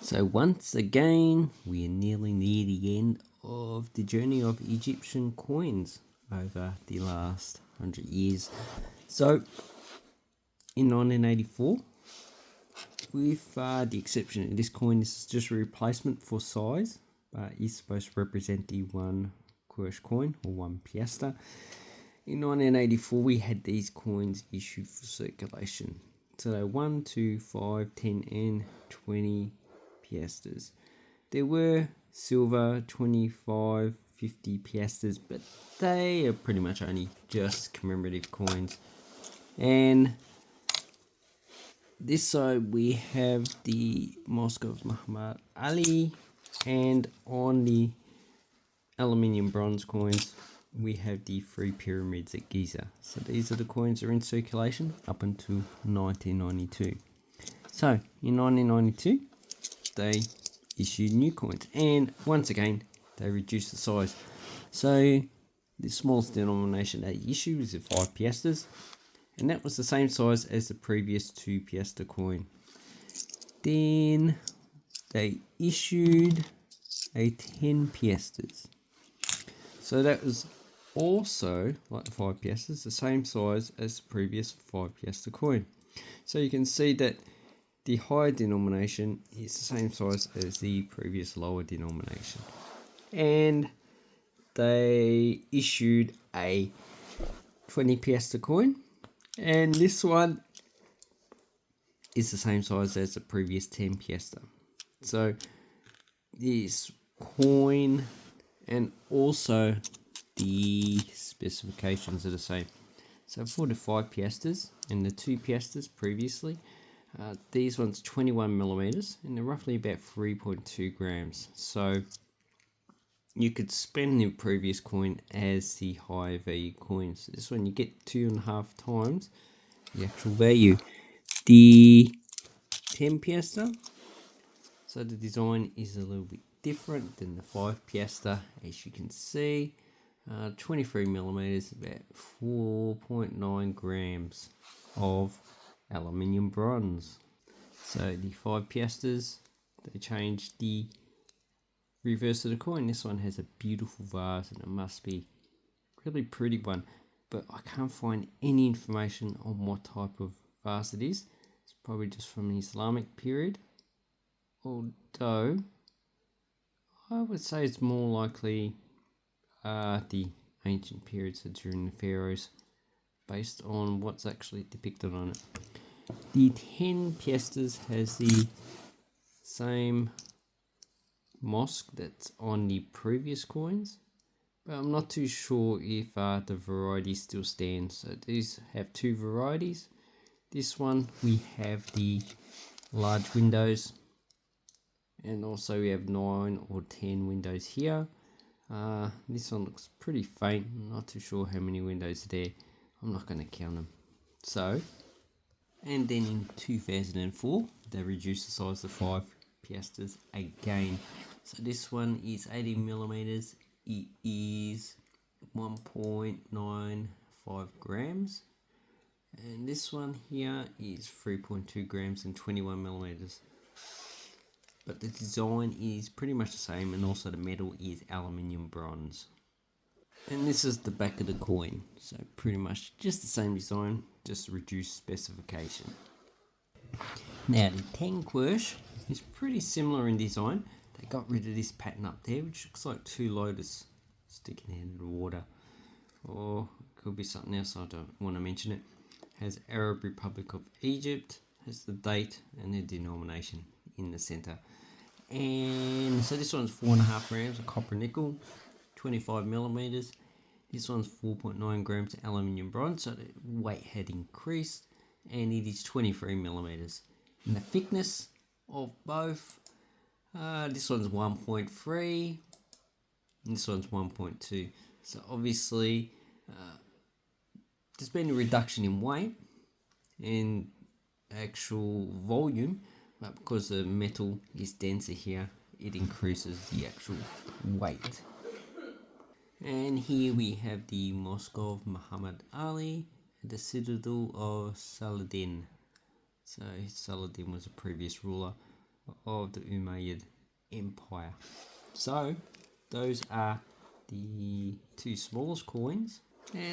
So once again, we are nearly near the end of the journey of Egyptian coins over the last 100 years. So in 1984, with the exception of this coin, this is just a replacement for size, but is supposed to represent the one Quraysh coin or one piastre. In 1984, we had these coins issued for circulation. So 1, 2, 5, 10 and 20 piastres. There were silver 25, 50 piastres, but they are pretty much only just commemorative coins. And this side we have the Mosque of Muhammad Ali, and on the aluminium bronze coins we have the three pyramids at Giza. So these are the coins that are in circulation up until 1992. So in 1992 they issued new coins, and once again they reduced the size. So the smallest denomination they issued was a 5 piastres, and that was the same size as the previous 2 piastre coin. Then they issued a 10 piastres. So that was also, like the 5 piastres, the same size as the previous 5 piastre coin. So you can see that the higher denomination is the same size as the previous lower denomination. And they issued a 20 piastre coin, and this one is the same size as the previous 10 piastre. So this coin and also the specifications are the same. So for the 5 piastres and the 2 piastres previously, these ones 21 millimeters and they're roughly about 3.2 grams. So you could spend the previous coin as the high value coin. So this one you get 2.5 times the actual value. The 10 piastre, so the design is a little bit different than the 5 piastre, as you can see. 23 millimeters, about 4.9 grams of aluminium bronze. So the 5 piastres, they changed the reverse of the coin. This one has a beautiful vase, and it must be a really pretty one, but I can't find any information on what type of vase it is. It's probably just from the Islamic period, although I would say it's more likely the ancient periods, so during the pharaohs, based on what's actually depicted on it. The 10 piastres has the same mosque that's on the previous coins, but I'm not too sure if the variety still stands. So these have 2 varieties. This one we have the large windows, and also we have 9 or 10 windows here. This one looks pretty faint. I'm not too sure how many windows are there. I'm not going to count them. So, and then in 2004 they reduced the size of 5 piastres again. So this one is 80 millimeters. It is 1.95 grams, and this one here is 3.2 grams and 21 millimeters. But the design is pretty much the same, and also the metal is aluminium bronze. And this is the back of the coin, so pretty much just the same design, just reduced specification. Now the 10 Quraysh is pretty similar in design. They got rid of this pattern up there, which looks like 2 lotus sticking out of the water, or it could be something else. I don't want to mention it. Has Arab Republic of Egypt, has the date and the denomination in the center. And so this one's 4.5 grams of copper nickel, 25 millimeters. This one's 4.9 grams of aluminium bronze, so the weight had increased, and it is 23 millimeters. And the thickness of both, this one's 1.3 and this one's 1.2. So obviously there's been a reduction in weight and actual volume, but because the metal is denser here, it increases the actual weight. And here we have the Mosque of Muhammad Ali, the Citadel of Saladin. So Saladin was a previous ruler of the Umayyad Empire. So those are the two smallest coins.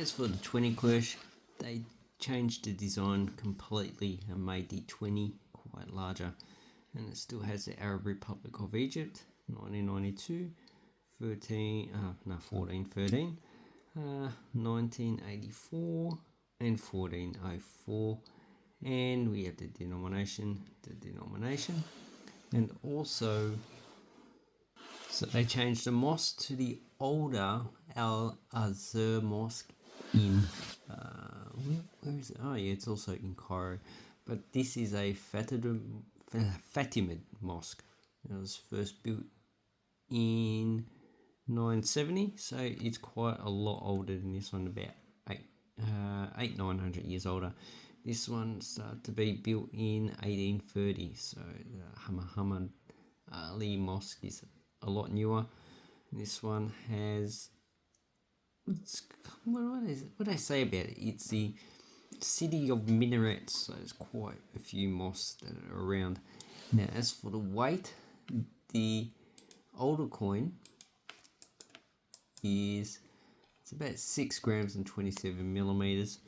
As for the 20 Quresh, they changed the design completely and made the 20 quite larger, and it still has the Arab Republic of Egypt, 1992, 1413, 1984 and 1404, and we have the denomination, and also so they changed the mosque to the older Al Azhar Mosque in where is it? Oh yeah, it's also in Cairo, but this is a Fatimid mosque. It was first built in 970, so it's quite a lot older than this one, about 900 years older. This one started to be built in 1830, so the Muhammad Ali Mosque is a lot newer. This one has, what do I say about it? It's the city of minarets, so there's quite a few mosques that are around. Now, as for the weight, the older coin it's about 6 grams and 27 millimeters.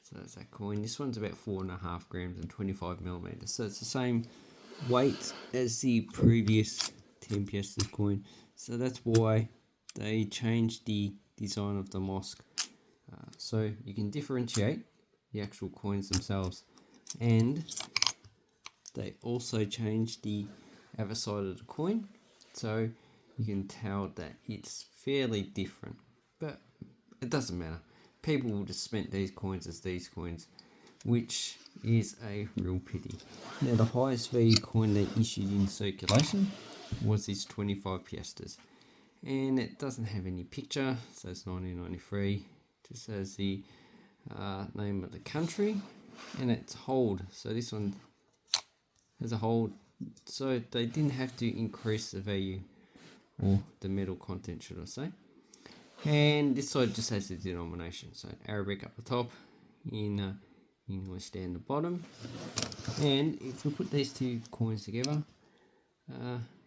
So that's that coin. This one's about 4.5 grams and 25 millimeters. So it's the same weight as the previous 10 piastres coin. So that's why they changed the design of the mosque. So you can differentiate the actual coins themselves. And they also changed the other side of the coin. So you can tell that it's fairly different. But it doesn't matter. People will just spend these coins as these coins, which is a real pity. Now, the highest value coin they issued in circulation was this 25 piastres, and it doesn't have any picture, so it's 1993. Just has the name of the country and its hold. So this one has a hold, so they didn't have to increase the value or the metal content, should I say. And this side just has the denomination, so Arabic up the top, in English down the bottom. And if we put these two coins together,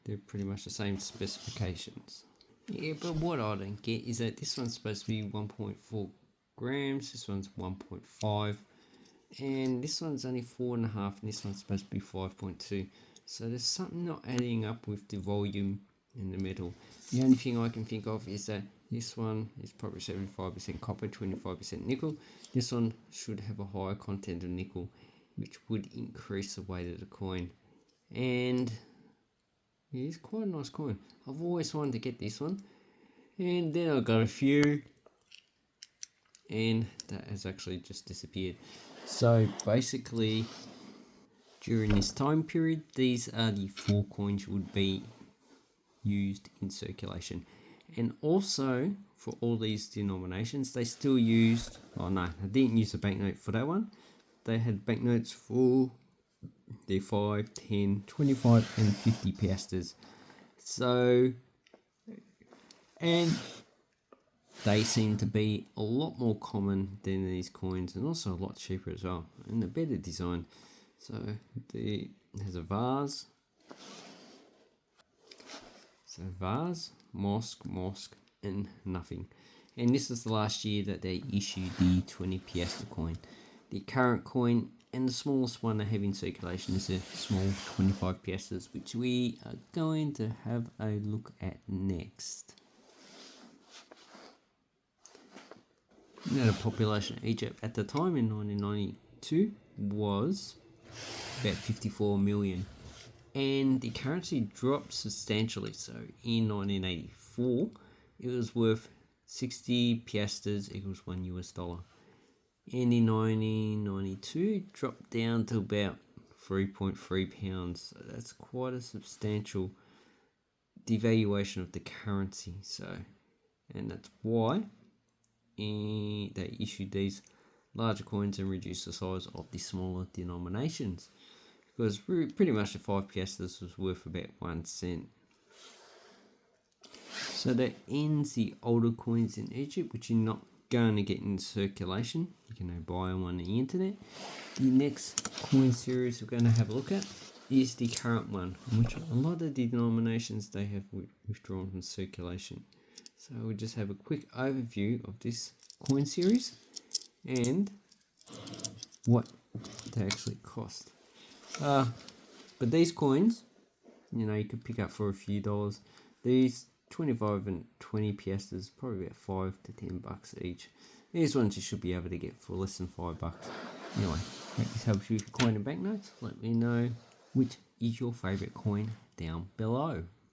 they're pretty much the same specifications. Yeah, but what I don't get is that this one's supposed to be 1.4 grams, this one's 1.5, and this one's only 4.5, and this one's supposed to be 5.2. So there's something not adding up with the volume in the metal. The only thing I can think of is that this one is probably 75% copper, 25% nickel. This one should have a higher content of nickel, which would increase the weight of the coin. And yeah, it's quite a nice coin. I've always wanted to get this one. And then I got a few, and that has actually just disappeared. So basically, during this time period, these are the 4 coins would be used in circulation. And also, for all these denominations, they still used, oh no, I didn't use a banknote for that one. They had banknotes for the 5, 10, 25 and 50 piastres. So, and they seem to be a lot more common than these coins, and also a lot cheaper as well, and a better design. So it has a vase. So vase, mosque, and nothing. And this is the last year that they issued the 20 piastre coin. The current coin and the smallest one they have in circulation is a small 25 piastres, which we are going to have a look at next. Now, the population of Egypt at the time in 1992 was about 54 million. And the currency dropped substantially. So in 1984, it was worth 60 piastres equals $1 US. And in 1992, it dropped down to about 3.3 pounds. So that's quite a substantial devaluation of the currency. So, and that's why they issued these larger coins and reduced the size of the smaller denominations. Because pretty much the 5 piastres was worth about 1 cent. So that ends the older coins in Egypt, which you're not going to get in circulation. You can buy them on the internet. The next coin series we're going to have a look at is the current one, which a lot of denominations they have withdrawn from circulation. So we'll just have a quick overview of this coin series and what they actually cost. But these coins, you know, you could pick up for a few dollars. These 25 and 20 piastres, probably about $5 to $10 each. These ones you should be able to get for less than $5. Anyway, hope this helps you with your coin and banknotes. Let me know which is your favourite coin down below.